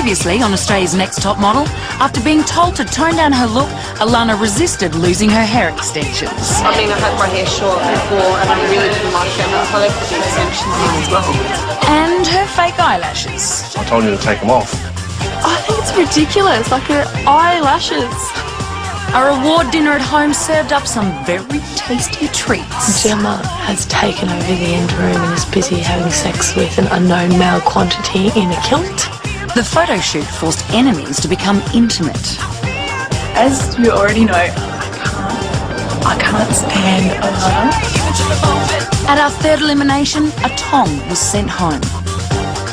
Previously on Australia's Next Top Model, after being told to tone down her look, Alana resisted losing her hair extensions. I mean, I had my hair short before and I really didn't like them, so I put the extensions in as well. And her fake eyelashes. I told you to take them off. I think it's ridiculous, like her eyelashes. A reward dinner at home served up some very tasty treats. Gemma has taken over the end room and is busy having sex with an unknown male quantity in a kilt. The photo shoot forced enemies to become intimate. As you already know, I can't stand Alana. At our third elimination, a Tong was sent home.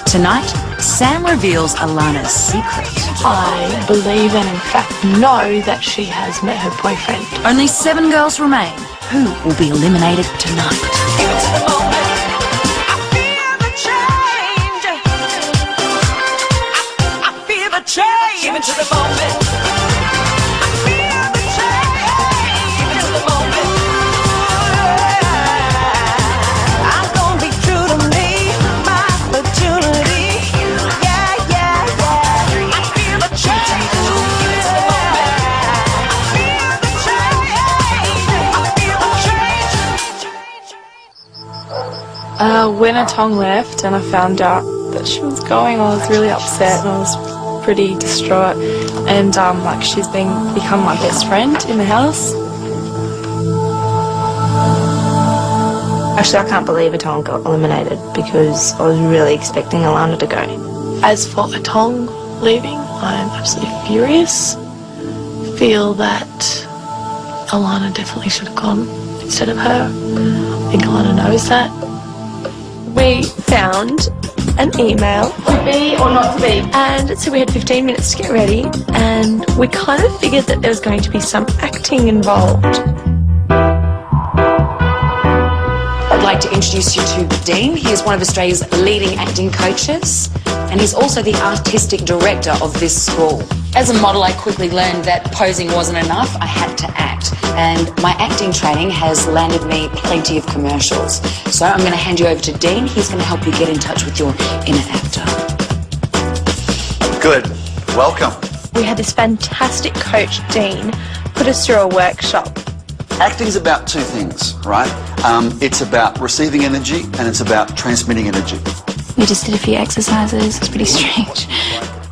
Tonight, Sam reveals Alana's secret. I believe and in fact know that she has met her boyfriend. Only 7 girls remain. Who will be eliminated tonight? When a Tong left and I found out that she was going, I was really upset and I was pretty distraught. And like she's become my best friend in the house. Actually, I can't believe a Tong got eliminated because I was really expecting Alana to go. As for a Tong leaving, I'm absolutely furious. Feel that Alana definitely should have gone instead of her. I think Alana knows that. We found an email. To be or not to be? And so we had 15 minutes to get ready and we kind of figured that there was going to be some acting involved. I'd like to introduce you to Dean. He is one of Australia's leading acting coaches and he's also the artistic director of this school. As a model, I quickly learned that posing wasn't enough. I had to act. And my acting training has landed me plenty of commercials. So I'm going to hand you over to Dean. He's going to help you get in touch with your inner actor. Good. Welcome. We had this fantastic coach, Dean, put us through a workshop. Acting's about 2 things, right? It's about receiving energy and it's about transmitting energy. We just did a few exercises. It's pretty strange.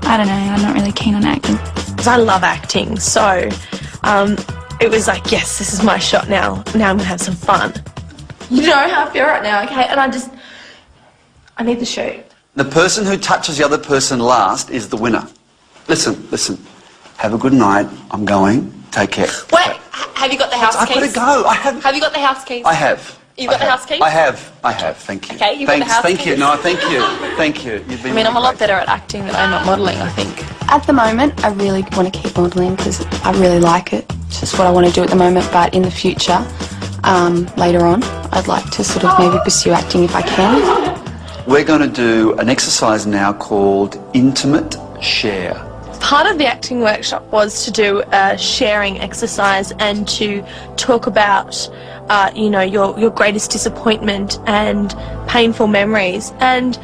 I don't know, I'm not really keen on acting. Because I love acting, so it was like, yes, this is my shot now. Now I'm going to have some fun. You know how I feel right now, okay? And I need the shoot. The person who touches the other person last is the winner. Listen. Have a good night. I'm going. Take care. Wait, have you got the house keys? I've got to go. Have you got the house keys? I have. You've got the house keys? I have. Thank you. Okay, you've got the house Thank keys? you. No, thank you. Thank you. You've been I mean, I'm a lot great. better at acting than I'm at modelling, I think. At the moment, I really want to keep modelling because I really like it. It's just what I want to do at the moment, but in the future, later on, I'd like to sort of maybe pursue acting if I can. We're going to do an exercise now called Intimate Share. Part of the acting workshop was to do a sharing exercise and to talk about, you know, your greatest disappointment and painful memories. And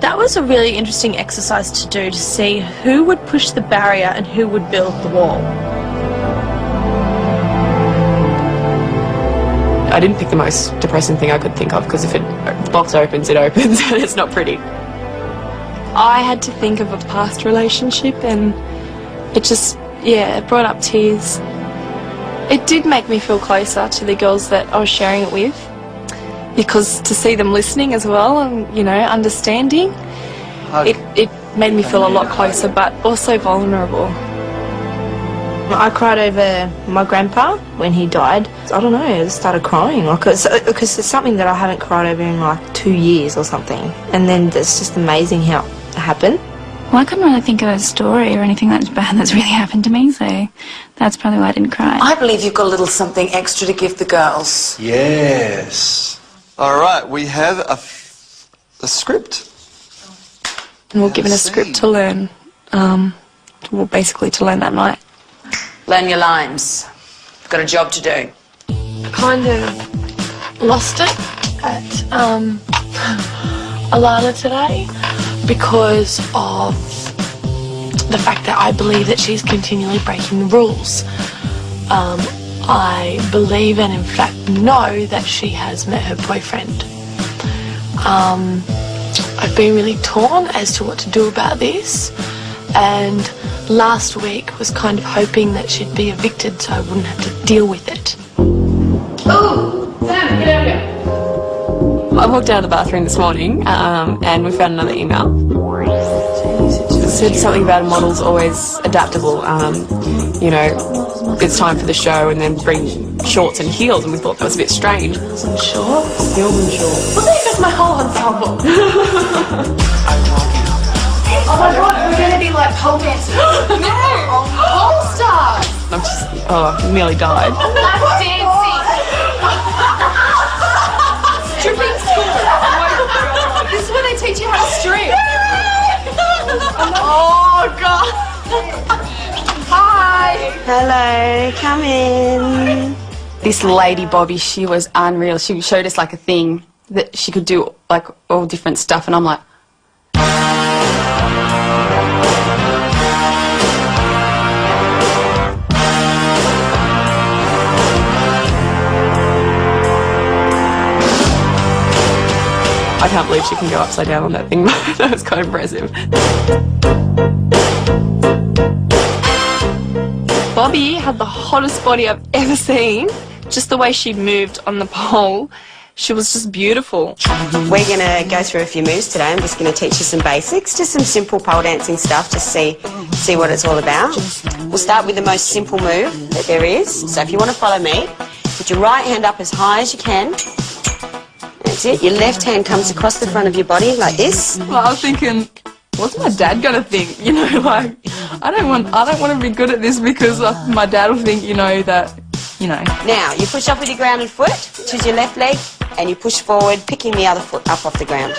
that was a really interesting exercise to do, to see who would push the barrier and who would build the wall. I didn't pick the most depressing thing I could think of because if the box opens, it opens and it's not pretty. I had to think of a past relationship and it just, yeah, it brought up tears. It did make me feel closer to the girls that I was sharing it with because to see them listening as well and, you know, understanding, it made me feel a lot closer but also vulnerable. I cried over my grandpa when he died. I don't know, I just started crying because it's something that I haven't cried over in like 2 years or something. And then it's just amazing how it happened. Well, I couldn't really think of a story or anything that's bad that's really happened to me, so that's probably why I didn't cry. I believe you've got a little something extra to give the girls. Yes. All right, we have a script. And we're given a script to learn, well, basically to learn that night. Learn your lines. You've got a job to do. Kind of lost it at Alana today because of the fact that I believe that she's continually breaking the rules. I believe and in fact know that she has met her boyfriend. I've been really torn as to what to do about this, and last week was kind of hoping that she'd be evicted so I wouldn't have to deal with it. Oh, Sam, get out here. I walked out of the bathroom this morning and we found another email. It said something about a model's always adaptable. You know, it's time for the show and then bring shorts and heels, and we thought that was a bit strange. Heels and shorts? Heels and shorts. Well, there goes my whole ensemble. Oh my god, we're gonna be like pole dancers. No! Pole stars! I'm just, oh, nearly died. I'm dancing! Stripping school! This is where they teach you how to strip. Oh god! Hi! Hello, come in. This lady Bobby, she was unreal. She showed us like a thing that she could do like all different stuff, and I'm like, I can't believe she can go upside down on that thing. That was quite impressive. Bobby had the hottest body I've ever seen. Just the way she moved on the pole, she was just beautiful. We're going to go through a few moves today. I'm just going to teach you some basics, just some simple pole dancing stuff, just see what it's all about. We'll start with the most simple move that there is. So if you want to follow me, put your right hand up as high as you can. That's it. Your left hand comes across the front of your body like this. Well, I was thinking, what's my dad gonna think? You know, like I don't want to be good at this because my dad will think, you know, that, you know. Now you push off with your grounded foot, choose your left leg, and you push forward, picking the other foot up off the ground.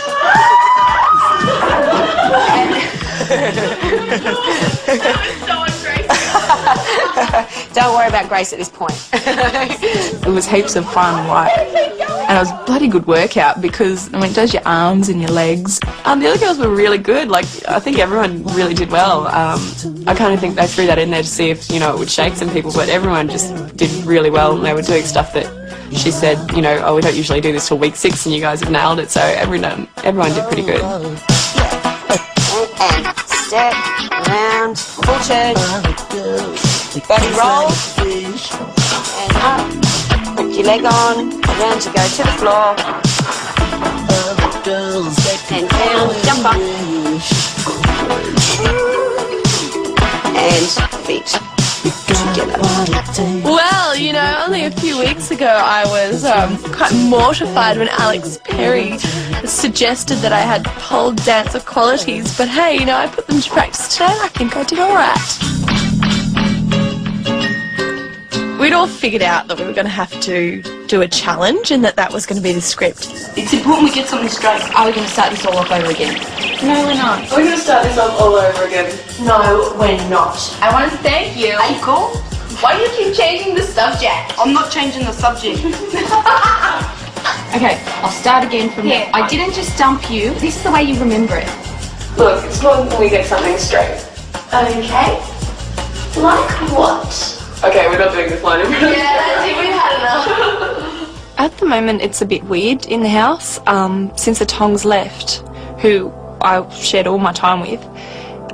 Don't worry about Grace at this point. It was heaps of fun, like, and it was a bloody good workout because I mean, it does your arms and your legs. The other girls were really good. Like, I think everyone really did well. I kind of think they threw that in there to see if, you know, it would shake some people, but everyone just did really well, and they were doing stuff that she said, you know, oh, we don't usually do this till week 6, and you guys have nailed it. So everyone did pretty good. And step, round, full turn, body roll, and up, put your leg on, round you go to the floor, and down, jump up, and feet together. Well, you know, only a few weeks ago I was quite mortified when Alex Perry suggested that I had pole dancer qualities, but hey, you know, I put them to practice today and I think I did alright. We'd all figured out that we were going to have to do a challenge and that was going to be the script. It's important we get something straight. Are we going to start this all off over again? No, we're not. We're going to start this off all over again. No, we're not. I want to thank you. Are you cool? Why do you keep changing the subject? I'm not changing the subject. Okay, I'll start again from there. I didn't just dump you. This is the way you remember it. Look, it's important that we get something straight. Okay. Like what? Okay, we're not doing this line. Yeah, that's it. We've had enough. At the moment, it's a bit weird in the house. Since the Tongs left, who I shared all my time with,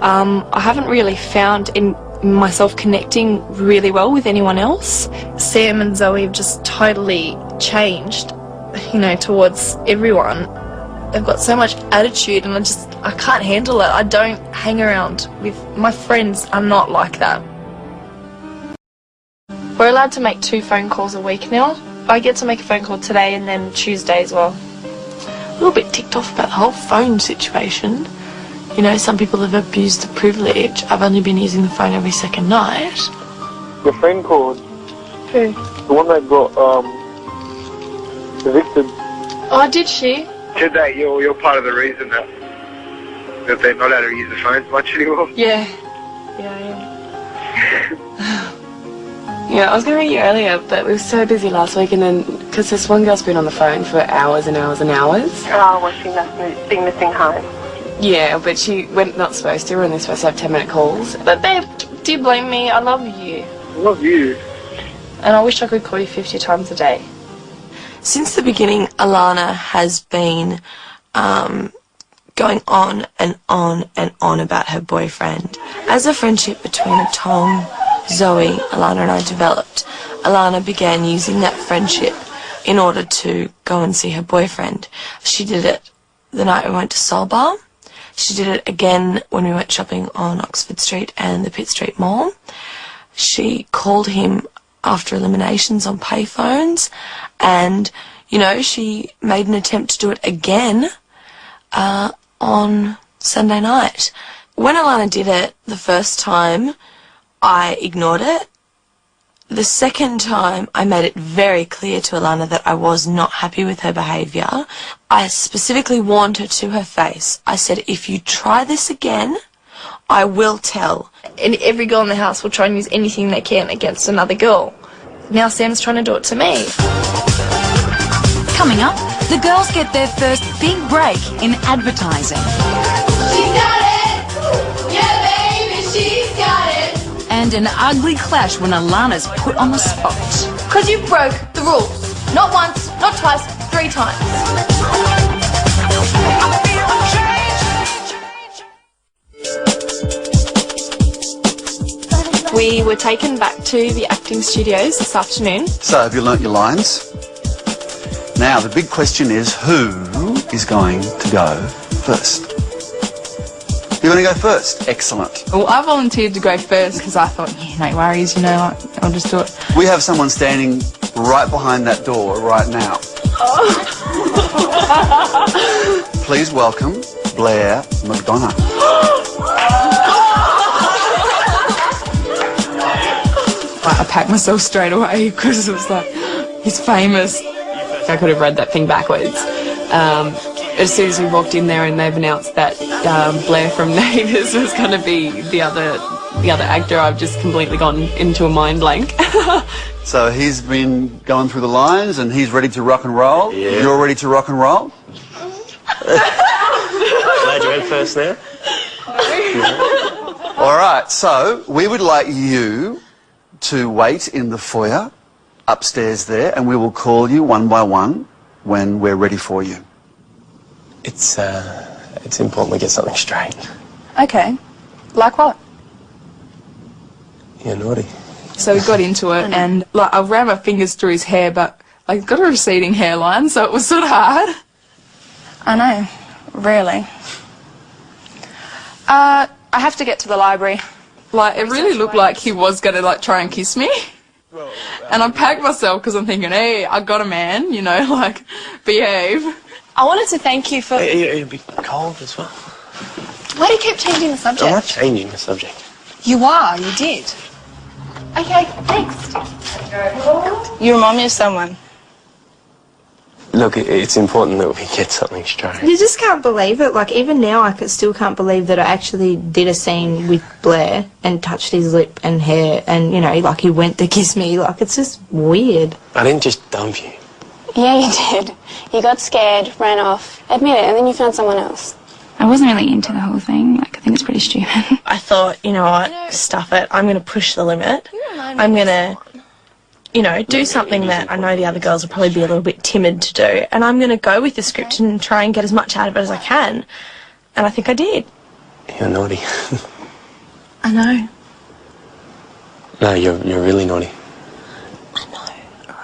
I haven't really found myself connecting really well with anyone else. Sam and Zoe have just totally changed, you know, towards everyone. They've got so much attitude and I can't handle it. I don't hang around with my friends. I'm not like that. We're allowed to make 2 phone calls a week now. I get to make a phone call today and then Tuesday as well. A little bit ticked off about the whole phone situation. You know, some people have abused the privilege. I've only been using the phone every second night. Your friend called. Who? The one that got evicted. Oh, did she? Said that you're part of the reason that they're not able to use the phones much anymore. Yeah. Yeah, Yeah, I was going to ring you earlier, but we were so busy last week, and then, because this one girl's been on the phone for hours and hours and hours. Oh, well, she must be missing home. Yeah, but we're not supposed to. We're only supposed to have 10-minute calls. But babe, do you blame me? I love you. I love you. And I wish I could call you 50 times a day. Since the beginning, Alana has been going on and on and on about her boyfriend. As the friendship between Tom, Zoe, Alana and I developed, Alana began using that friendship in order to go and see her boyfriend. She did it the night we went to Soul Bar. She did it again when we went shopping on Oxford Street and the Pitt Street Mall. She called him after eliminations on payphones, and, you know, she made an attempt to do it again on Sunday night. When Alana did it the first time, I ignored it. The second time, I made it very clear to Alana that I was not happy with her behaviour. I specifically warned her to her face. I said, if you try this again, I will tell. And every girl in the house will try and use anything they can against another girl. Now Sam's trying to do it to me. Coming up, the girls get their first big break in advertising. She's got it! Yeah, baby, she's got it! And an ugly clash when Alana's put on the spot. Because you broke the rules. Not once, not twice, 3 times. We were taken back to the acting studios this afternoon. So have you learnt your lines? Now the big question is, who is going to go first? You're going to go first. Excellent. Well, I volunteered to go first because I thought, yeah, no worries, you know, I'll just do it. We have someone standing right behind that door right now. Please welcome Blair McDonough. I packed myself straight away because it was like, he's famous. I could have read that thing backwards. As soon as we walked in there and they've announced that Blair from Neighbours was going to be the other actor, I've just completely gone into a mind blank. So he's been going through the lines and he's ready to rock and roll. Yeah. You're ready to rock and roll? Glad you went first now. All right, so we would like you to wait in the foyer upstairs there, and we will call you one by one when we're ready for you. It's important we get something straight. Okay. Like what? You're naughty. So we got into it and like I ran my fingers through his hair, but I got a receding hairline, so it was sort of hard. I know. Really. I have to get to the library. Like, it really looked like he was going to, like, try and kiss me. And I packed myself because I'm thinking, hey, I got a man, you know, like, behave. I wanted to thank you for... It'd be cold as well. Why do you keep changing the subject? I'm not changing the subject. You are, you did. Okay, thanks. You remind me of someone. Look, it's important that we get something straight. You just can't believe it. Like, even now, I still can't believe that I actually did a scene with Blair and touched his lip and hair and, you know, like, he went to kiss me. Like, it's just weird. I didn't just dump you. Yeah, you did. You got scared, ran off, admit it, and then you found someone else. I wasn't really into the whole thing. Like, I think it's pretty stupid. I thought, you know what, stuff it. I'm going to push the limit. I'm going to, you know, do something that I know the other girls will probably be a little bit timid to do. And I'm going to go with the script and try and get as much out of it as I can. And I think I did. You're naughty. I know. No, you're really naughty. I know,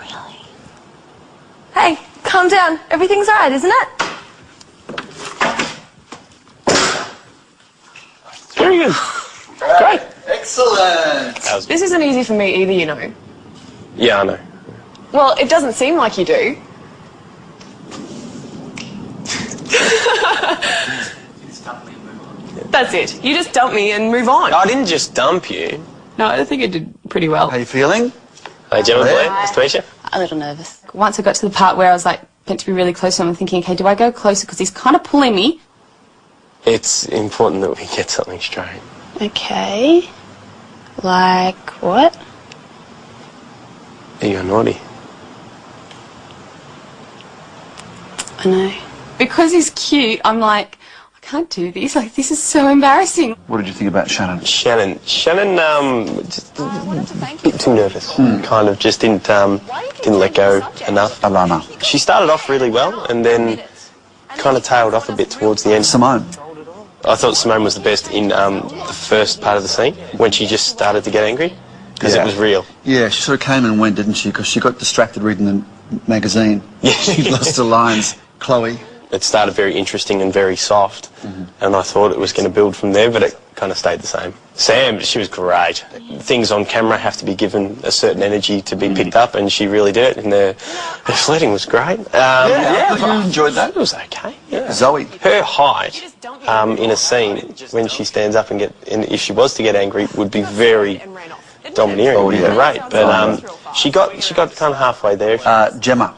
really. Hey, calm down. Everything's alright, isn't it? Very good. Great. Excellent. This isn't easy for me either, you know. Yeah, I know. Well, it doesn't seem like you do. That's it. You just dump me and move on. I didn't just dump you. No, I think I did pretty well. How you feeling? Hi, Gemma Blair. Nice to meet you. A little nervous. Once I got to the part where I was like meant to be really close to him, I'm thinking, okay, do I go closer because he's kind of pulling me? It's important that we get something straight. Okay. Like what? You're naughty. I know. Because he's cute, I'm like, can't do this. Like, this is so embarrassing. What did you think about Shannon? Shannon, just a bit too nervous. Kind of just didn't let go enough. Alana. She started off really well and then kind of tailed off a bit towards the end. Simone. I thought Simone was the best in the first part of the scene when she just started to get angry because it was real. Yeah, she sort of came and went, didn't she? Because she got distracted reading the magazine. Yeah. She lost her lines. Chloe. It started very interesting and very soft, and I thought it was going to build from there, but it kind of stayed the same. Sam, she was great. Things on camera have to be given a certain energy to be picked up, and she really did it, and the flirting was great. You enjoyed that? It was okay. Yeah. Zoe. Her height in a scene when she stands up and if she was to get angry, would be very domineering. Would be great, but she got kind of halfway there. Gemma.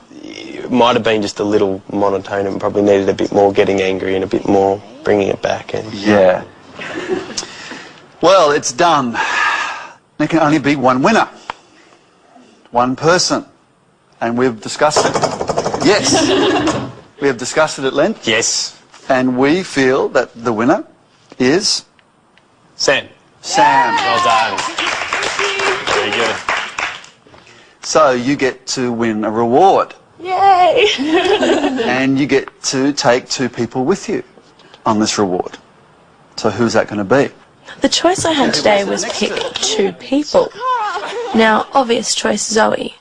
Might have been just a little monotone and probably needed a bit more getting angry and a bit more bringing it back. And yeah. Well, it's done. There can only be one winner. One person. And we've discussed it. Yes. We have discussed it at length. Yes. And we feel that the winner is... Sam. Sam. Well done. Very good. So you get to win a reward. Yay! And you get to take 2 people with you on this reward. So who's that going to be? The choice I had today was pick 2 people. Now, obvious choice, Zoe.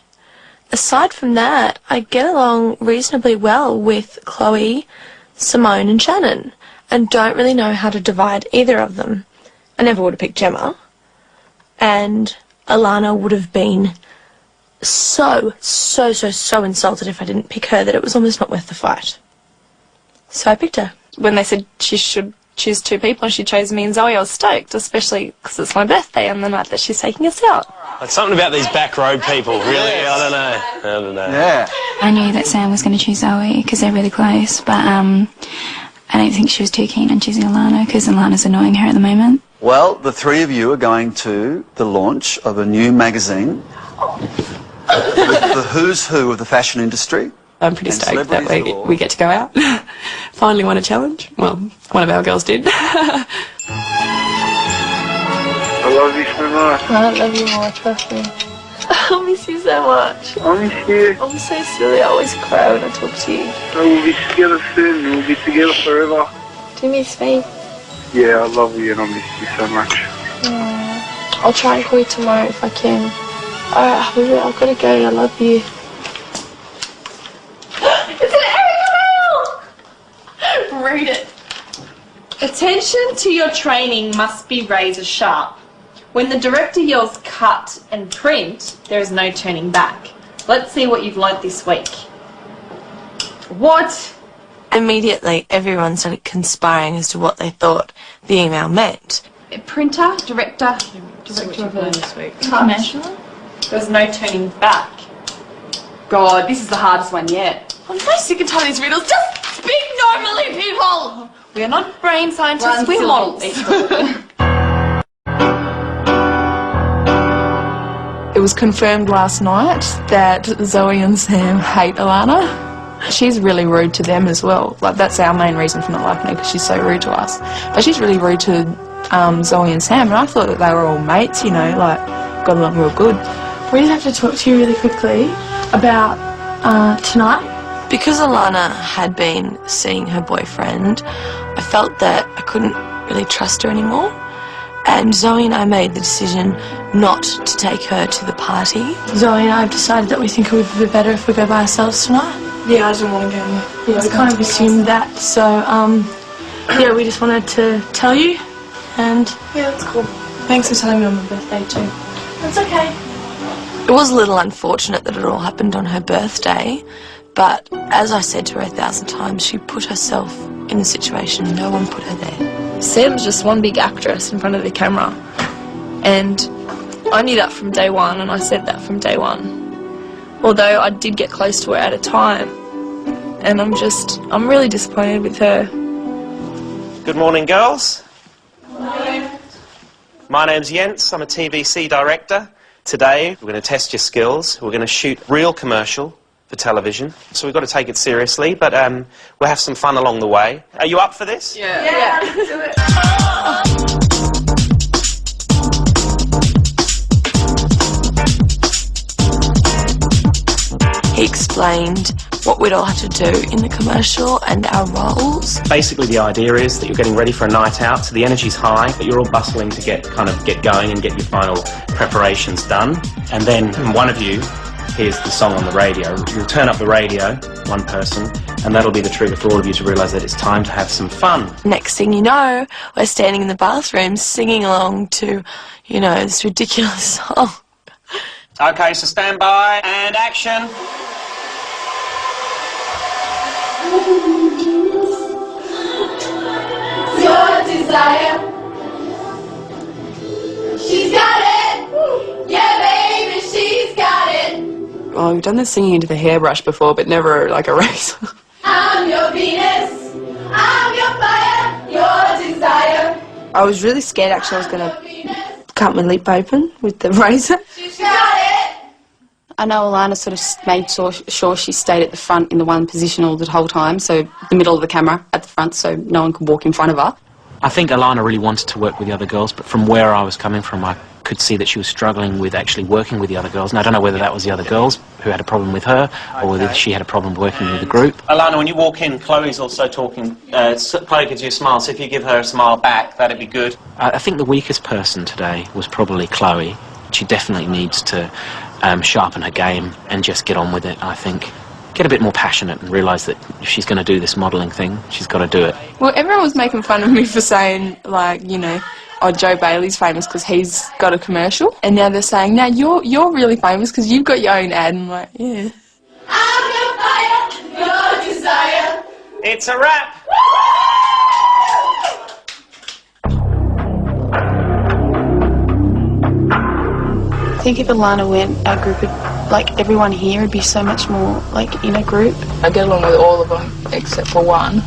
Aside from that, I get along reasonably well with Chloe, Simone and Shannon, and don't really know how to divide either of them. I never would have picked Gemma. And Alana would have been so insulted if I didn't pick her that it was almost not worth the fight. So I picked her. When they said she should choose 2 people and she chose me and Zoe, I was stoked, especially because it's my birthday and the night that she's taking us out. It's something about these back row people, really. I don't know. Yeah. I knew that Sam was going to choose Zoe because they're really close, but I don't think she was too keen on choosing Alana because Alana's annoying her at the moment. Well, the 3 of you are going to the launch of a new magazine with the who's who of the fashion industry. I'm pretty stoked that we get to go out. Finally won a challenge. Well, one of our girls did. I love you so much. I love you more, trust me. I miss you so much. I miss you. I'm so silly, I always cry when I talk to you. We'll be together soon. We'll be together forever. Do you miss me? Yeah, I love you and I miss you so much. I'll try and call you tomorrow if I can. Alright, Habibi, I've got to go. I love you. It's an email! Read it. Attention to your training must be razor sharp. When the director yells cut and print, there is no turning back. Let's see what you've learnt this week. What? Immediately, everyone started conspiring as to what they thought the email meant. Printer, director of a cut. There's no turning back. God, this is the hardest one yet. I'm so sick and tired of these riddles. Just speak normally, people! We are not brain scientists, we're models. It was confirmed last night that Zoe and Sam hate Alana. She's really rude to them as well. Like, that's our main reason for not liking her, because she's so rude to us. But she's really rude to Zoe and Sam, and I thought that they were all mates, you know, like, got along real good. We just have to talk to you really quickly about tonight. Because Alana had been seeing her boyfriend, I felt that I couldn't really trust her anymore. And Zoe and I made the decision not to take her to the party. Zoe and I have decided that we think it would be better if we go by ourselves tonight. Yeah, I didn't want to go. Yeah, I kind of assumed that. So, yeah, we just wanted to tell you. And yeah, that's cool. Thanks for telling me on my birthday too. That's okay. It was a little unfortunate that it all happened on her birthday, but as I said to her 1,000 times, she put herself in a situation no one put her there. Sam's just one big actress in front of the camera, and I knew that from day one, and I said that from day one. Although I did get close to her at a time, and I'm really disappointed with her. Good morning, girls. Hello. My name's Jens, I'm a TVC director. Today we're going to test your skills. We're going to shoot real commercial for television, so we've got to take it seriously, but we'll have some fun along the way. Are you up for this? Yeah, let's do it. He explained what we'd all have to do in the commercial and our roles. Basically the idea is that you're getting ready for a night out, so the energy's high, but you're all bustling to get going and get your final preparations done. And then one of you hears the song on the radio. You'll turn up the radio, one person, and that'll be the trigger for all of you to realise that it's time to have some fun. Next thing you know, we're standing in the bathroom singing along to, you know, this ridiculous song. Okay, so stand by and action. Your desire. She's got it. Yeah, baby, she's got it. Oh, we've done the singing into the hairbrush before, but never like a razor. I'm your Venus. I'm your fire. Your desire. I was really scared actually I was going to cut my lip open with the razor. She's got it. I know Alana sort of made sure she stayed at the front in the one position all the whole time, so the middle of the camera at the front so no one could walk in front of her. I think Alana really wanted to work with the other girls, but from where I was coming from I could see that she was struggling with actually working with the other girls, and I don't know whether that was the other girls who had a problem with her or whether she had a problem working with the group. Alana, when you walk in, Chloe's also talking. Chloe gives you a smile, so if you give her a smile back, that'd be good. I think the weakest person today was probably Chloe. She definitely needs to sharpen her game and just get on with it, I think. Get a bit more passionate and realise that if she's going to do this modelling thing, she's got to do it. Well, everyone was making fun of me for saying, like, you know, oh, Joe Bailey's famous because he's got a commercial. And now they're saying, now you're really famous because you've got your own ad. And I'm like, yeah. I'm your fire. Your desire. It's a wrap. I think if Alana went, our group would, like everyone here would be so much more like in a group. I get along with all of them except for one,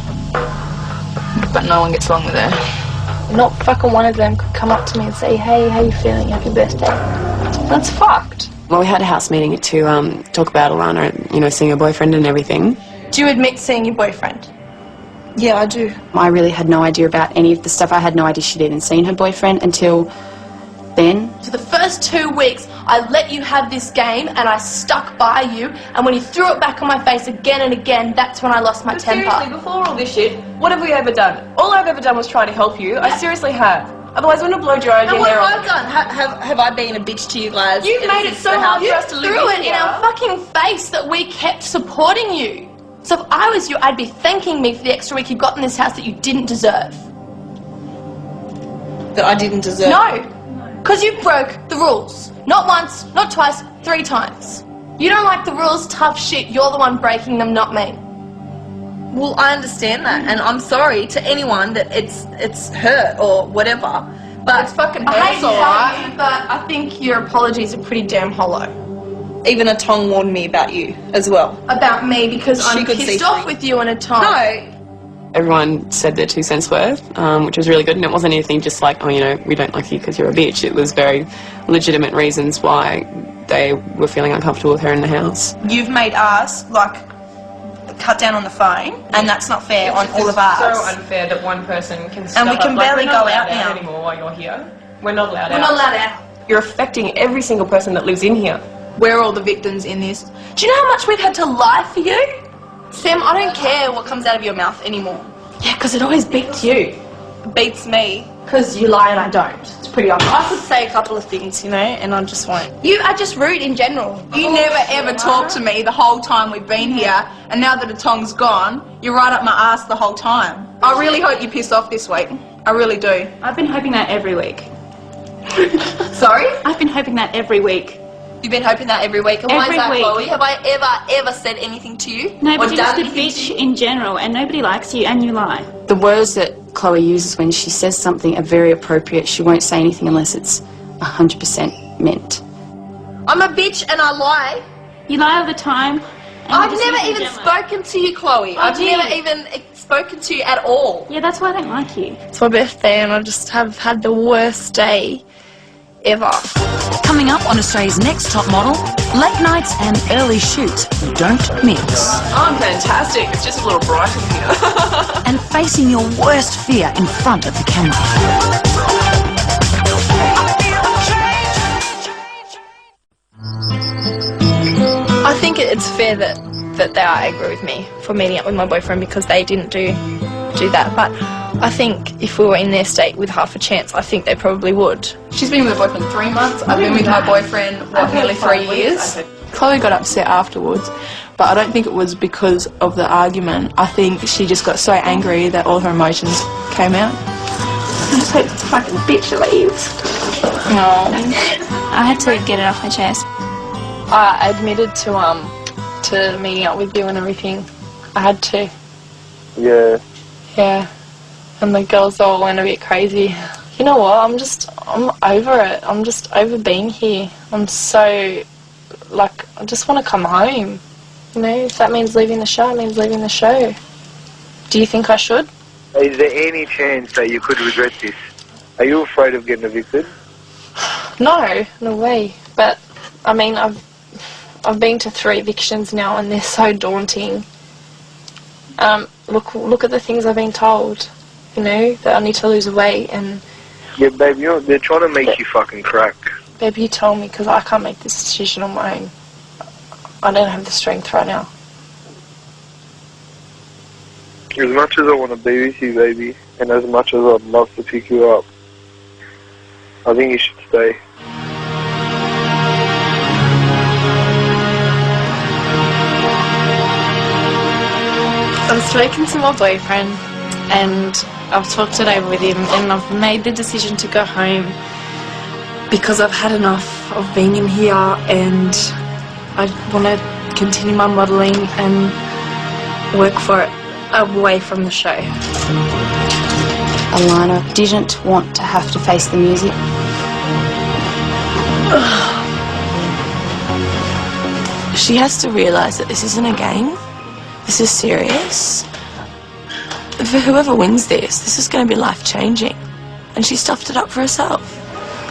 but no one gets along with her. Not fucking one of them could come up to me and say, hey, how you feeling? Happy birthday. That's fucked. Well, we had a house meeting to talk about Alana, you know, seeing her boyfriend and everything. Do you admit seeing your boyfriend? Yeah, I do. I really had no idea about any of the stuff. I had no idea she'd even seen her boyfriend until then. For the first 2 weeks, I let you have this game and I stuck by you, and when you threw it back on my face again and again, that's when I lost my temper. Seriously, before all this shit, what have we ever done? All I've ever done was try to help you. I seriously have. Otherwise, I wouldn't have blown your own And what hair have off. I done? Have I been a bitch to you guys? You've made it so so hard hard for for us us to to live live in in our fucking face that we kept supporting you. So if I was you, I'd be thanking me for the extra week you got in this house that you didn't deserve. That I didn't deserve? No. Because you broke the rules. Not once, not twice, 3 times. You don't like the rules, tough shit. You're the one breaking them, not me. Well, I understand that, and I'm sorry to anyone that it's hurt or whatever. But it's fucking hurt. I hate to tell you, but I think your apologies are pretty damn hollow. Even a tongue warned me about you as well. About me because She I'm could see pissed off through. with you and a tongue. No. Everyone said their 2 cents worth, which was really good, and it wasn't anything just like, oh, you know, we don't like you because you're a bitch. It was very legitimate reasons why they were feeling uncomfortable with her in the house. You've made us, like, cut down on the phone, and that's not fair on all of us. It's so unfair that one person can step And we can up. Like, barely we're not go out allowed now. anymore while you're here. We're not allowed out. We're not allowed out. You're affecting every single person that lives in here. We're all the victims in this. Do you know how much we've had to lie for you? Sam, I don't care what comes out of your mouth anymore. Yeah, because it always beats you. It beats me. Because you lie and I don't. It's pretty obvious. I could say a couple of things, you know, and I just won't. You are just rude in general. You never ever talked to me the whole time we've been here, and now that the tongue's gone, you're right up my ass the whole time. I really hope you piss off this week. I really do. I've been hoping that every week. Sorry? I've been hoping that every week. You've been hoping that every week. And why is Every that, week. Chloe? Have I ever said anything to you? No, Or but you're just done a anything to bitch you? in general, and nobody likes you, and you lie. The words that Chloe uses when she says something are very appropriate. She won't say anything unless it's 100% meant. I'm a bitch and I lie. You lie all the time. and I've you're just never using even Gemma. spoken to you, Chloe. I I've did. never even spoken to you at all. Yeah, that's why I don't like you. It's my birthday and I just have had the worst day ever. Coming up on Australia's Next Top Model, late nights and early shoots don't mix. I'm fantastic. It's just a little bright in here. And facing your worst fear in front of the camera. I think it's fair that they are angry with me for meeting up with my boyfriend because they didn't do that. But I think if we were in their state with half a chance, I think they probably would. She's been with her boyfriend 3 months. I've been with my boyfriend, nearly 3 years. Chloe got upset afterwards, but I don't think it was because of the argument. I think she just got so angry that all her emotions came out. I just hope this fucking bitch leaves. No. I had to get it off my chest. I admitted to meeting up with you and everything. I had to. Yeah. Yeah. And the girls all went a bit crazy. You know what? I'm over it. I'm just over being here. I'm so, like, I just want to come home. You know, if that means leaving the show, it means leaving the show. Do you think I should? Is there any chance that you could regret this? Are you afraid of getting evicted? No, no way. But, I mean, I've been to 3 evictions now and they're so daunting. Look at the things I've been told. You know, that I need to lose weight and... Yeah, babe, they're trying to make you fucking crack. Babe, you told me because I can't make this decision on my own. I don't have the strength right now. As much as I want to be with you, baby, and as much as I'd love to pick you up, I think you should stay. I've spoken to my boyfriend and I've talked it over with him and I've made the decision to go home because I've had enough of being in here and I want to continue my modelling and work for it away from the show. Alana didn't want to have to face the music. She has to realise that this isn't a game. This is serious. For whoever wins this is going to be life-changing. And she stuffed it up for herself.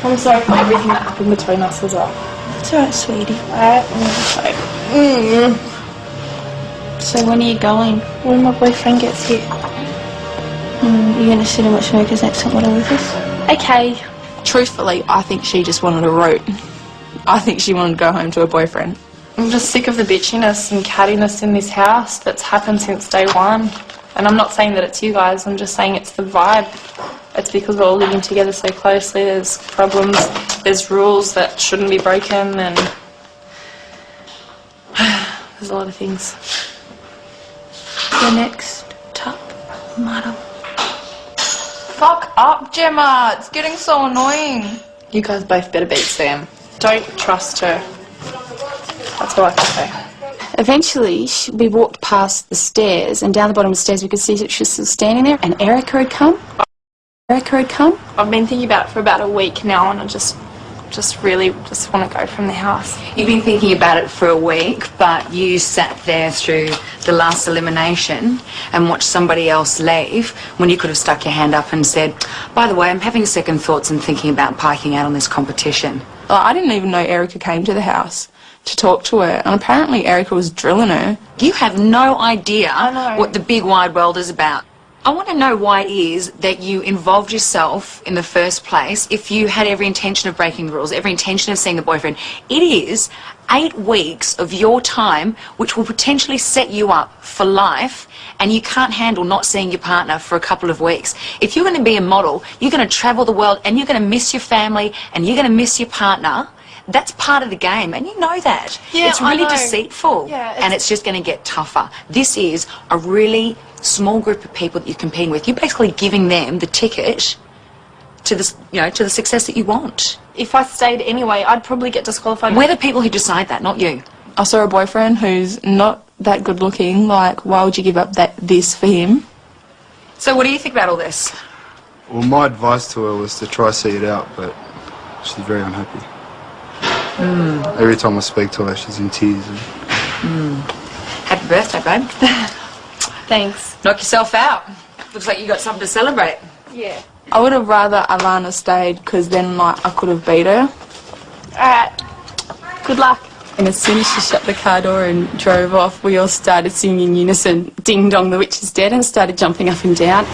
I'm sorry for everything that happened between us as well. It's alright, sweetie. So when are you going? When my boyfriend gets here. You're going to sit and watch America's Next Top Model with us? Okay. Truthfully, I think she just wanted a root. I think she wanted to go home to her boyfriend. I'm just sick of the bitchiness and cattiness in this house that's happened since day one. And I'm not saying that it's you guys, I'm just saying it's the vibe. It's because we're all living together so closely, there's problems, there's rules that shouldn't be broken, and there's a lot of things. The next top model. Fuck up, Gemma. It's getting so annoying. You guys both better beat Sam. Don't trust her. That's all I can say. Eventually, we walked past the stairs, and down the bottom of the stairs we could see that she was still standing there, and Erica had come. I've been thinking about it for about a week now, and I just really want to go from the house. You've been thinking about it for a week, but you sat there through the last elimination and watched somebody else leave when you could have stuck your hand up and said, by the way, I'm having second thoughts and thinking about piking out on this competition. Well, I didn't even know Erica came to the house to talk to her, and apparently Erica was drilling her. You have no idea what the big wide world is about. I want to know why it is that you involved yourself in the first place if you had every intention of breaking the rules, every intention of seeing the boyfriend. It is 8 weeks of your time which will potentially set you up for life, and you can't handle not seeing your partner for a couple of weeks. If you're going to be a model, you're going to travel the world and you're going to miss your family and you're going to miss your partner. That's part of the game, and you know that. Yeah, it's really deceitful, and it's just going to get tougher. This is a really small group of people that you're competing with. You're basically giving them the ticket to the, to the success that you want. If I stayed anyway, I'd probably get disqualified. We're the people who decide that, not you. I saw a boyfriend who's not that good looking. Like, why would you give up this for him? So what do you think about all this? Well, my advice to her was to try see it out, but she's very unhappy. Every time I speak to her, she's in tears. Happy birthday, babe. Thanks. Knock yourself out. Looks like you got something to celebrate. Yeah. I would have rather Alana stayed because then like I could have beat her. Alright, good luck. And as soon as she shut the car door and drove off, we all started singing in unison, Ding Dong, the Witch is Dead, and started jumping up and down.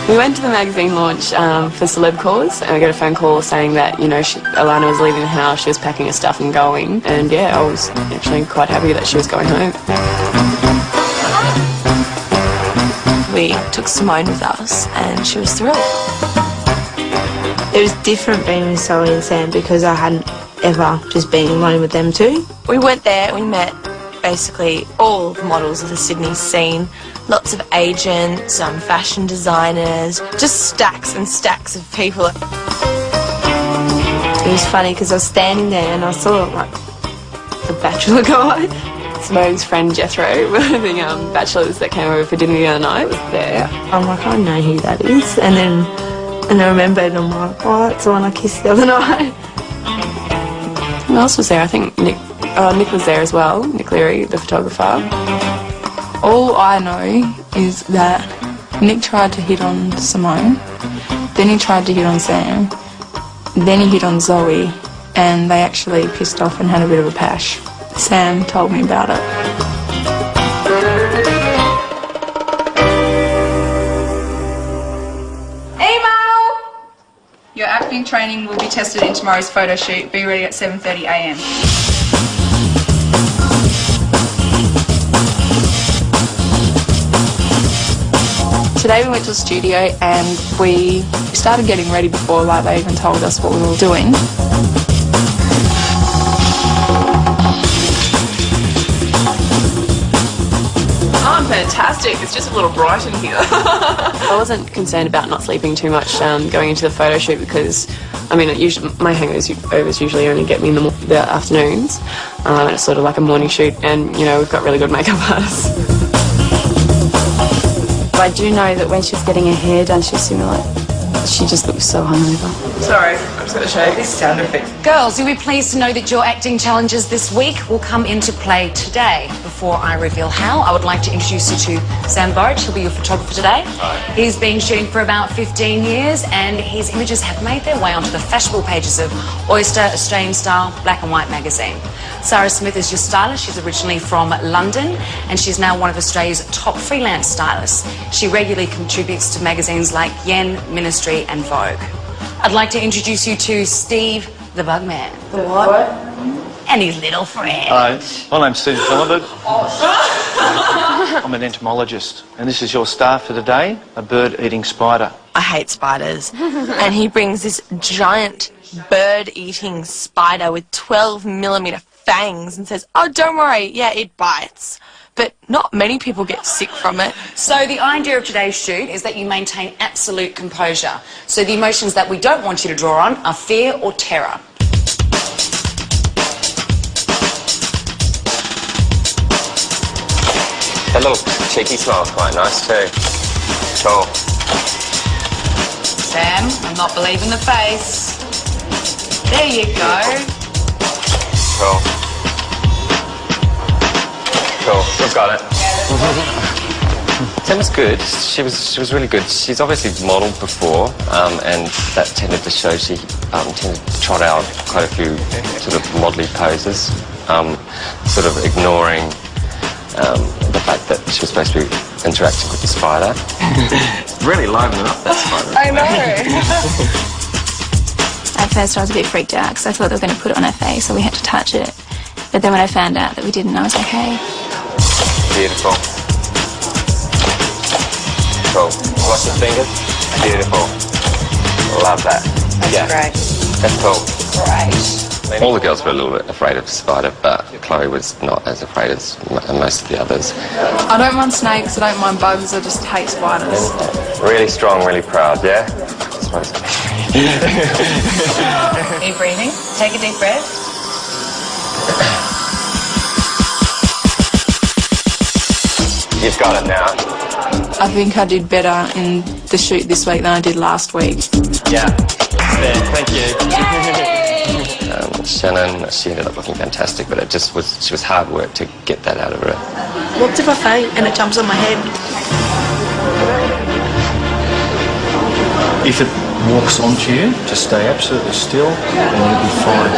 We went to the magazine launch for Celeb Cause, and we got a phone call saying that, you know, Alana was leaving the house, she was packing her stuff and going, and yeah, I was actually quite happy that she was going home. We took Simone with us and she was thrilled. It was different being with Zoe and Sam because I hadn't ever just been alone with them two. We went there, we met basically all the models of the Sydney scene, lots of agents, fashion designers, just stacks and stacks of people. It was funny because I was standing there and I saw like the Bachelor guy. Simone's friend Jethro, one of the bachelors that came over for dinner the other night, was there. I'm like, I know who that is. And I remembered and I'm like, oh, that's the one I kissed the other night. Who else was there? I think Nick was there as well, Nick Leary, the photographer. All I know is that Nick tried to hit on Simone, then he tried to hit on Sam, then he hit on Zoe, and they actually pissed off and had a bit of a pash. Sam told me about it. Email! Your acting training will be tested in tomorrow's photo shoot. Be ready at 7:30 a.m. Today we went to the studio and we started getting ready before like they even told us what we were doing. I'm fantastic. It's just a little bright in here. I wasn't concerned about not sleeping too much going into the photo shoot because, I mean, my hangovers usually only get me in the afternoons. It's sort of like a morning shoot, and, you know, we've got really good makeup artists. I do know that when she was getting her hair done, she just looked so hungover. Sorry, I'm just going to show you this sound effect. Girls, you'll be pleased to know that your acting challenges this week will come into play today. Before I reveal how, I would like to introduce you to Sam Burridge. He'll be your photographer today. Hi. He's been shooting for about 15 years and his images have made their way onto the fashionable pages of Oyster, Australian Style, Black and White magazine. Sarah Smith is your stylist. She's originally from London and she's now one of Australia's top freelance stylists. She regularly contributes to magazines like Yen, Ministry and Vogue. I'd like to introduce you to Steve the Bugman. The what? And his little friend. Hi, my name's Stephen Philibert. I'm an entomologist, and this is your star for today, a bird-eating spider. I hate spiders. And he brings this giant bird-eating spider with 12mm fangs and says, oh, don't worry, yeah, it bites. But not many people get sick from it. So the idea of today's shoot is that you maintain absolute composure. So the emotions that we don't want you to draw on are fear or terror. That little cheeky smile's quite nice too. Cool. Sam, I'm not believing the face. There you go. Cool. Cool, we've got it. Sam was good. She was really good. She's obviously modelled before, and that tended to show she tended to trot out quite a few sort of modelly poses, sort of ignoring the fact that she was supposed to be interacting with the spider. Really livening up that spider. I know. At first I was a bit freaked out because I thought they were going to put it on her face, so we had to touch it. But then when I found out that we didn't, I was okay. Beautiful. Cool. Watch the fingers. Beautiful. Love that. That's great. That's cool. Great. All the girls were a little bit afraid of the spider, but Chloe was not as afraid as most of the others. I don't mind snakes, I don't mind bugs, I just hate spiders. Really strong, really proud, yeah? Keep breathing. Take a deep breath. You've got it now. I think I did better in the shoot this week than I did last week. Yeah. There, thank you. Shannon, she ended up looking fantastic, but she was hard work to get that out of her. What if I faint and it jumps on my head? If it walks onto you, just stay absolutely still and you'll be fine.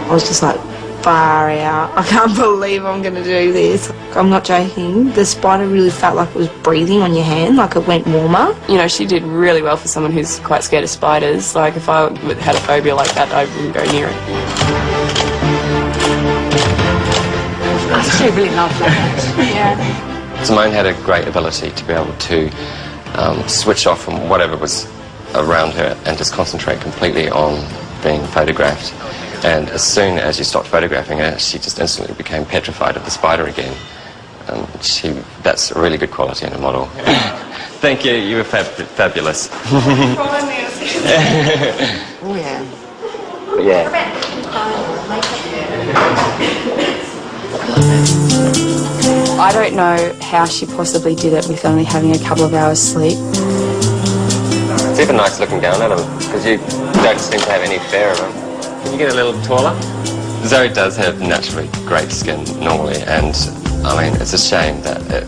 I was just like, far out. I can't believe I'm going to do this. I'm not joking. The spider really felt like it was breathing on your hand, like it went warmer. You know, she did really well for someone who's quite scared of spiders. Like, if I had a phobia like that, I wouldn't go near it. I actually really love that. Yeah. Simone had a great ability to be able to switch off from whatever was around her and just concentrate completely on being photographed. And as soon as you stopped photographing her, she just instantly became petrified of the spider again. That's a really good quality in a model. Thank you, you were fabulous. Oh, yeah. Yeah. I don't know how she possibly did it with only having a couple of hours sleep. It's even nice looking down at them, because you don't seem to have any fear of them. Can you get a little taller? Zoe does have naturally great skin normally, and I mean, it's a shame that it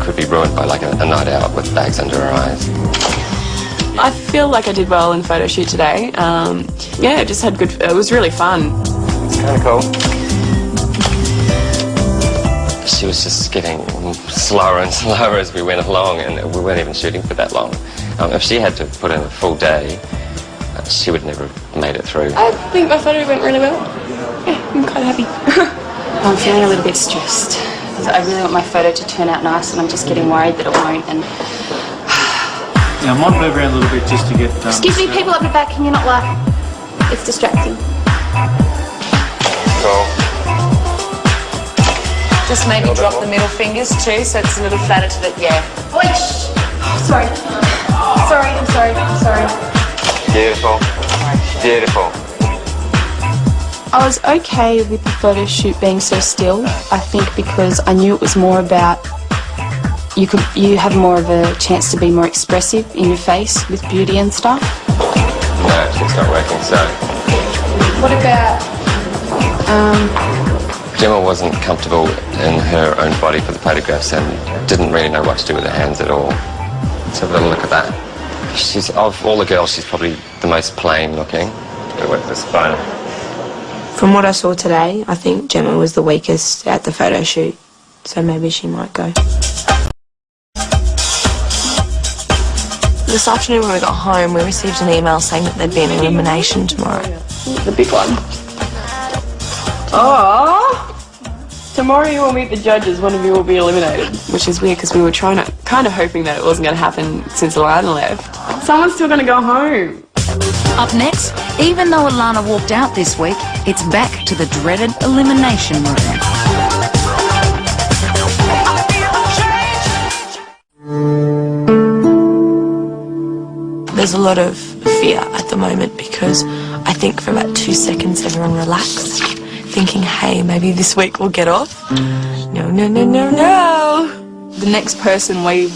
could be ruined by like a night out with bags under her eyes. I feel like I did well in the photo shoot today. Yeah, just had good, it was really fun. It's kind of cool. She was just getting slower and slower as we went along, and we weren't even shooting for that long. If she had to put in a full day, she would never have made it through. I think my photo went really well. Yeah, I'm quite happy. I'm feeling a little bit stressed. I really want my photo to turn out nice, and I'm just getting worried that it won't. And Now, I might move around a little bit just to get... Excuse me, people up the back, can you not laugh? It's distracting. Cool. Just maybe drop the middle fingers too, so it's a little flatter to the, yeah. Wait, shh. Sorry. Sorry, I'm sorry, I'm sorry. Beautiful. Beautiful. I was okay with the photo shoot being so still, I think, because I knew it was more about you have more of a chance to be more expressive in your face with beauty and stuff. No, it's not working, so... What about... Gemma wasn't comfortable in her own body for the photographs and didn't really know what to do with her hands at all. Let's have a little look at that. She's, of all the girls, she's probably the most plain looking. Go with the spider. From what I saw today, I think Gemma was the weakest at the photo shoot, so maybe she might go. This afternoon when we got home, we received an email saying that there'd be an elimination tomorrow. The big one. Oh! Tomorrow you will meet the judges, one of you will be eliminated. Which is weird because we were kind of hoping that it wasn't going to happen since Alana left. Someone's still going to go home. Up next, even though Alana walked out this week, it's back to the dreaded elimination room. There's a lot of fear at the moment because I think for about 2 seconds everyone relaxed, thinking, hey, maybe this week we'll get off. No, no, no, no, no. The next person we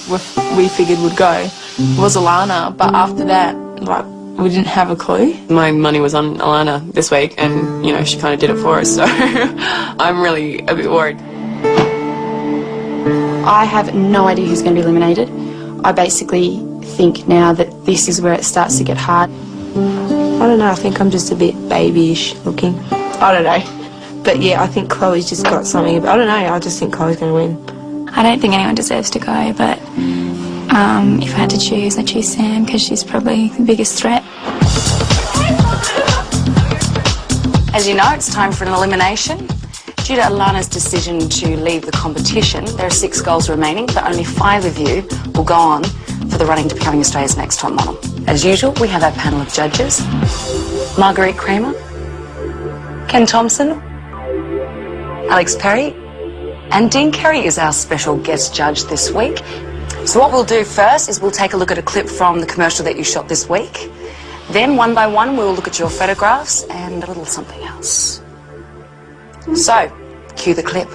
figured would go was Alana, but after that, like, we didn't have a clue. My money was on Alana this week, and, you know, she kind of did it for us, so I'm really a bit worried. I have no idea who's going to be eliminated. I basically think now that this is where it starts to get hard. I don't know, I think I'm just a bit babyish looking. I don't know. But yeah, I think Chloe's just got something. I don't know, I just think Chloe's going to win. I don't think anyone deserves to go, but if I had to choose, I'd choose Sam because she's probably the biggest threat. As you know, it's time for an elimination. Due to Alana's decision to leave the competition, there are 6 goals remaining, but only 5 of you will go on for the running to becoming Australia's next top model. As usual, we have our panel of judges. Marguerite Kramer, Ken Thompson, Alex Perry, and Dean Kerry is our special guest judge this week. So what we'll do first is we'll take a look at a clip from the commercial that you shot this week. Then, one by one, we'll look at your photographs and a little something else. So, cue the clip.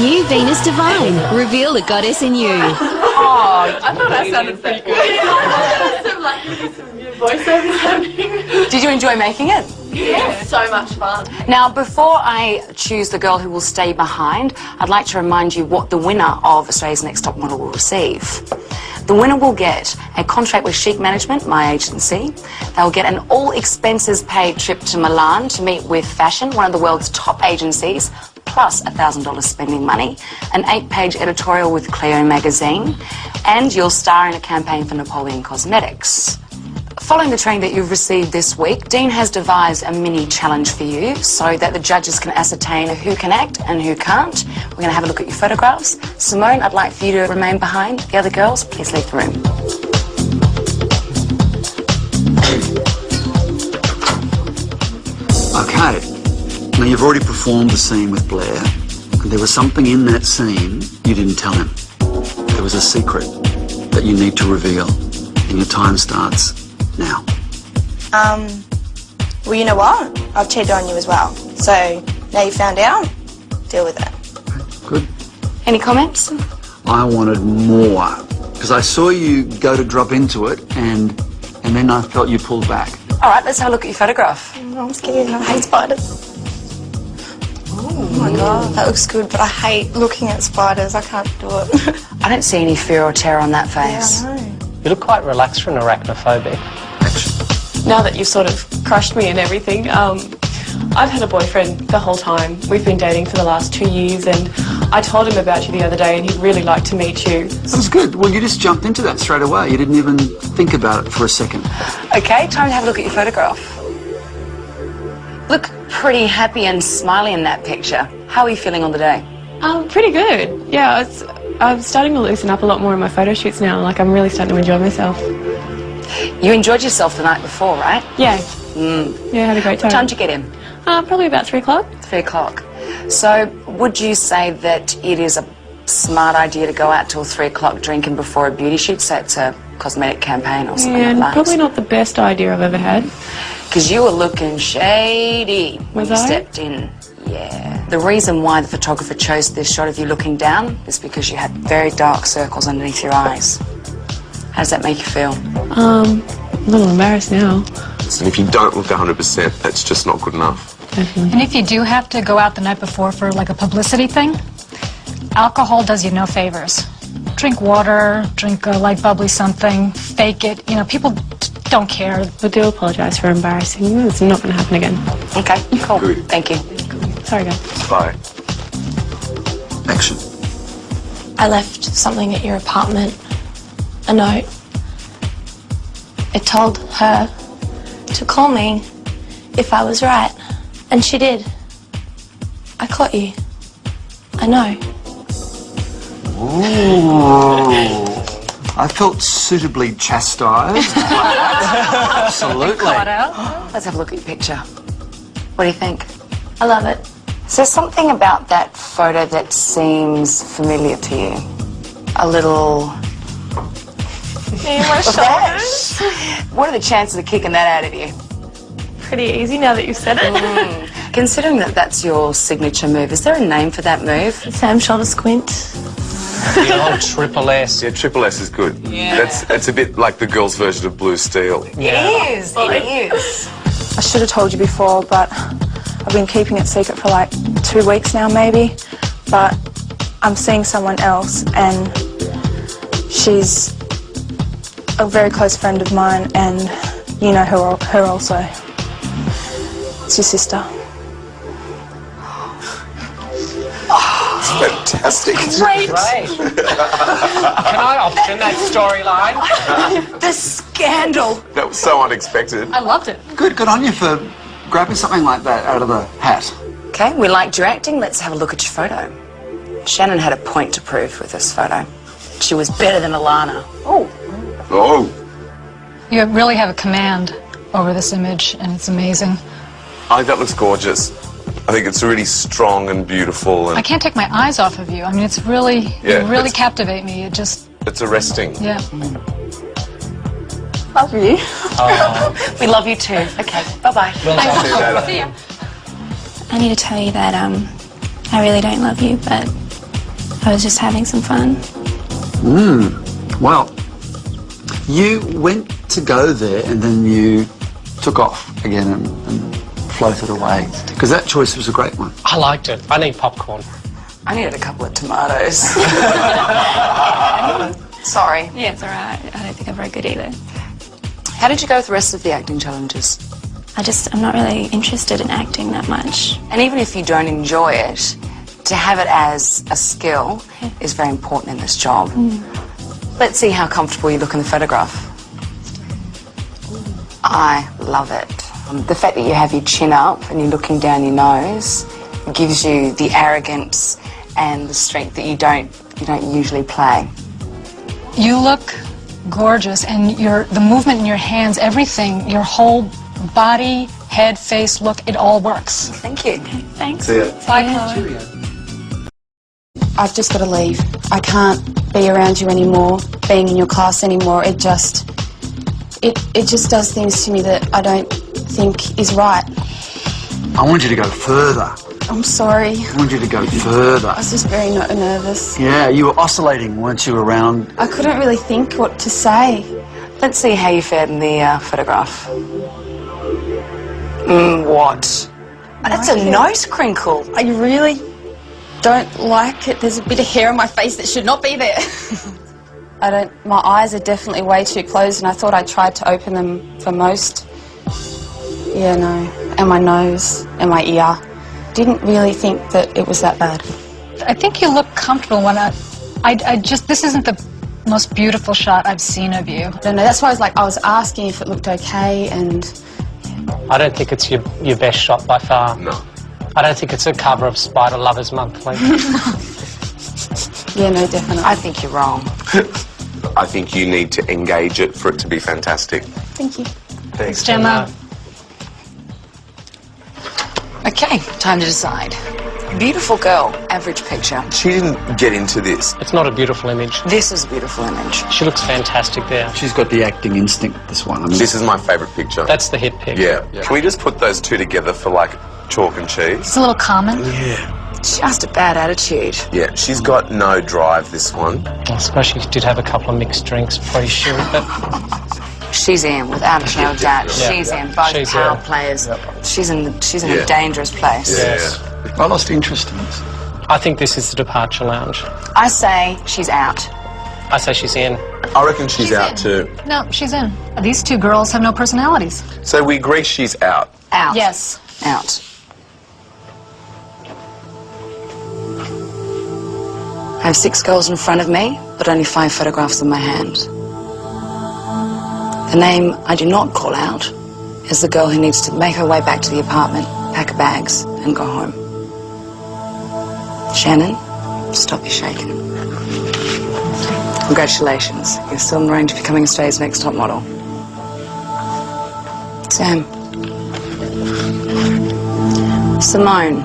New Venus Divine. Reveal the goddess in you. Oh, I thought I sounded pretty good. Some new voiceovers happening. Did you enjoy making it? Yeah, so much fun. Now, before I choose the girl who will stay behind, I'd like to remind you what the winner of Australia's Next Top Model will receive. The winner will get a contract with Chic Management, my agency. They'll get an all-expenses-paid trip to Milan to meet with Fashion, one of the world's top agencies, plus $1,000 spending money, an 8-page editorial with Cleo magazine, and you'll star in a campaign for Napoleon Cosmetics. Following the training that you've received this week, Dean has devised a mini challenge for you so that the judges can ascertain who can act and who can't. We're going to have a look at your photographs. Simone, I'd like for you to remain behind. The other girls, please leave the room. Okay. Now, you've already performed the scene with Blair. And there was something in that scene you didn't tell him. There was a secret that you need to reveal. And your time starts now. Well, you know what? I've cheated on you as well. So now you found out, deal with it. Good. Any comments? I wanted more. Because I saw you go to drop into it and then I felt you pulled back. All right, let's have a look at your photograph. I'm scared. I hate spiders. Oh my God, that looks good, but I hate looking at spiders. I can't do it. I don't see any fear or terror on that face. Yeah, I know. You look quite relaxed for an arachnophobic. Now that you've sort of crushed me and everything, I've had a boyfriend the whole time. We've been dating for the last 2 years, and I told him about you the other day and he'd really like to meet you. That was good. Well, you just jumped into that straight away. You didn't even think about it for a second. Okay, time to have a look at your photograph. Look pretty happy and smiley in that picture. How are you feeling on the day? Pretty good. Yeah, I'm starting to loosen up a lot more in my photo shoots now. Like, I'm really starting to enjoy myself. You enjoyed yourself the night before, right? Yeah. Yeah, I had a great time. What time did you get in? Probably about 3 o'clock. 3 o'clock. So, would you say that it is a smart idea to go out till 3 o'clock drinking before a beauty shoot, say it's a cosmetic campaign or something like that? Probably not the best idea I've ever had. Because you were looking shady when you stepped in. Yeah. The reason why the photographer chose this shot of you looking down is because you had very dark circles underneath your eyes. How does that make you feel? A little embarrassed now. And if you don't look 100%, that's just not good enough. Definitely. And if you do have to go out the night before for like a publicity thing, alcohol does you no favors. Drink water, drink a light bubbly something, fake it. You know, people don't care. I do apologise for embarrassing you. It's not going to happen again. Okay, cool. Good. Thank you. Sorry, guys. Bye. Action. I left something at your apartment. A note. It told her to call me if I was right. And she did. I caught you. I know. Ooh. I felt suitably chastised. Absolutely. Let's have a look at your picture. What do you think? I love it. Is there something about that photo that seems familiar to you? A little... My shoulders. What are the chances of kicking that out of you? Pretty easy now that you've said it. Considering that that's your signature move, is there a name for that move? Sam shoulder squint. The old triple S. Yeah, triple S is good. Yeah. It's a bit like the girls' version of Blue Steel. It is. It is. I should have told you before, but I've been keeping it secret for like 2 weeks now, maybe. But I'm seeing someone else, and she's a very close friend of mine, and you know her also. It's your sister. Fantastic. Great. Can I option that storyline? The scandal. That was so unexpected. I loved it. Good on you for grabbing something like that out of the hat. Okay, we liked your acting. Let's have a look at your photo. Shannon had a point to prove with this photo. She was better than Alana. Oh. You really have a command over this image, and it's amazing. I think that looks gorgeous. I think it's really strong and beautiful. And I can't take my eyes off of you. I mean, it's really, Yeah, you really it's- captivate me. It just, it's arresting. yeah. Love you. We love you too. Okay, bye-bye. Thanks. See you later. See ya. I need to tell you that I really don't love you, but I was just having some fun. Well, you went to go there and then you took off again and floated away. Because that choice was a great one. I liked it. I need popcorn. I needed a couple of tomatoes. Sorry. Yeah, it's alright. I don't think I'm very good either. How did you go with the rest of the acting challenges? I'm not really interested in acting that much. And even if you don't enjoy it, to have it as a skill is very important in this job. Let's see how comfortable you look in the photograph. I love it. The fact that you have your chin up and you're looking down your nose gives you the arrogance and the strength that you don't usually play. You look gorgeous, and the movement in your hands, everything, your whole body, head, face, look, it all works. Thank you. Thanks. See ya. Bye, Chloe. I've just got to leave. I can't be around you anymore, being in your class anymore. It just does things to me that I don't think is right. I want you to go further. I'm sorry. I want you to go further. I was just very nervous. Yeah, you were oscillating, weren't you, around? I couldn't really think what to say. Let's see how you fared in the photograph. What? That's a nose crinkle. I really don't like it. There's a bit of hair on my face that should not be there. My eyes are definitely way too closed, and I thought I tried to open them for most. Yeah, no. And my nose and my ear. Didn't really think that it was that bad. I think you look comfortable when this isn't the most beautiful shot I've seen of you. I don't know, that's why I was asking if it looked okay, and... I don't think it's your best shot by far. No. I don't think it's a cover of Spider Lovers Monthly. Yeah, no, definitely. I think you're wrong. I think you need to engage it for it to be fantastic. Thank you. Thanks, Gemma. Okay, time to decide. Beautiful girl, average picture. She didn't get into this. It's not a beautiful image. This is a beautiful image. She looks fantastic there. She's got the acting instinct, this one. I mean, This is my favourite picture. That's the hit pick. Yeah. Can we just put those two together for like chalk and cheese? It's a little common. Yeah. Just a bad attitude. Yeah, she's got no drive, this one. I suppose she did have a couple of mixed drinks pre-shoot, but... She's in, without a shadow of doubt. Yeah. She's in, both She's power in. players. She's in Yeah. a dangerous place. Yes. I lost interest in this. I think this is the departure lounge. I say she's out. I say she's in. I reckon she's out too. No, she's in. These two girls have no personalities. So we agree she's out. Out. Yes. Out. I have 6 girls in front of me, but only 5 photographs in my hand. The name I do not call out is the girl who needs to make her way back to the apartment, pack her bags, and go home. Shannon, stop your shaking. Congratulations, you're still in the range of becoming Australia's next top model. Sam. Simone.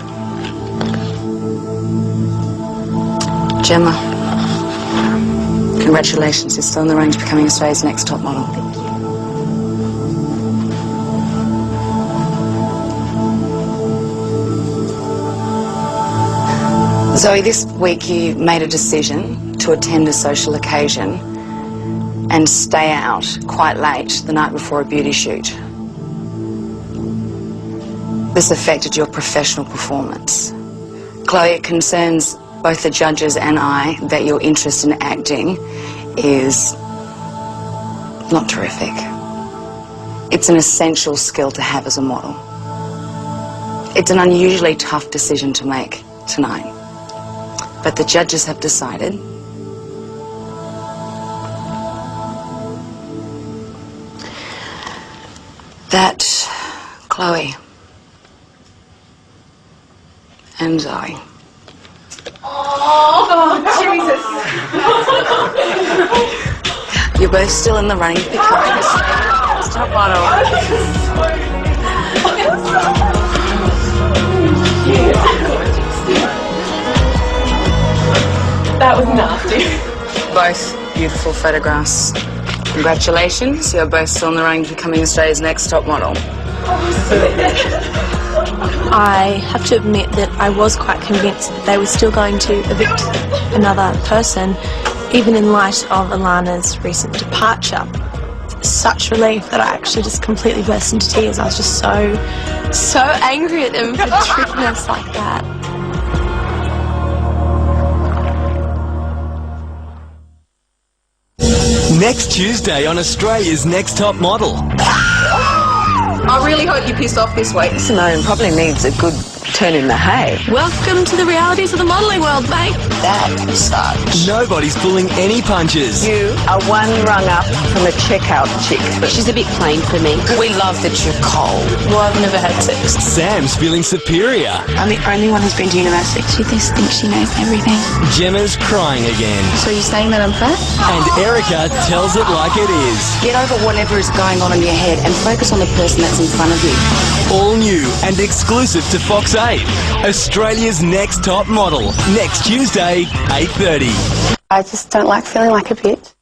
Gemma. Congratulations, you're still in the range of becoming Australia's next top model. Zoe, this week you made a decision to attend a social occasion and stay out quite late the night before a beauty shoot. This affected your professional performance. Chloe, it concerns both the judges and I that your interest in acting is not terrific. It's an essential skill to have as a model. It's an unusually tough decision to make tonight. But the judges have decided that Chloe and Zoe. Oh, Jesus. You're both still in the running for becoming Australia's top model. That was nasty. Both beautiful photographs. Congratulations, you're both still in the running for becoming Australia's next top model. I have to admit that I was quite convinced that they were still going to evict another person, even in light of Alana's recent departure. Such relief that I actually just completely burst into tears. I was just so angry at them for tricking us like that. Next Tuesday on Australia's Next Top Model. I really hope you piss off this week. Simone probably needs a good turn in the hay. Welcome to the realities of the modelling world, mate. That sucks. Nobody's pulling any punches. You are one rung up from a checkout chick. She's a bit plain for me. We love that you're cold. Well, I've never had sex. Sam's feeling superior. I'm the only one who's been to university. She just thinks she knows everything. Gemma's crying again. So you're saying that I'm fat? And Erica tells it like it is. Get over whatever is going on in your head and focus on the person that's in front of you. All new and exclusive to Fox 8. Australia's Next Top Model. Next Tuesday, 8:30. I just don't like feeling like a bitch.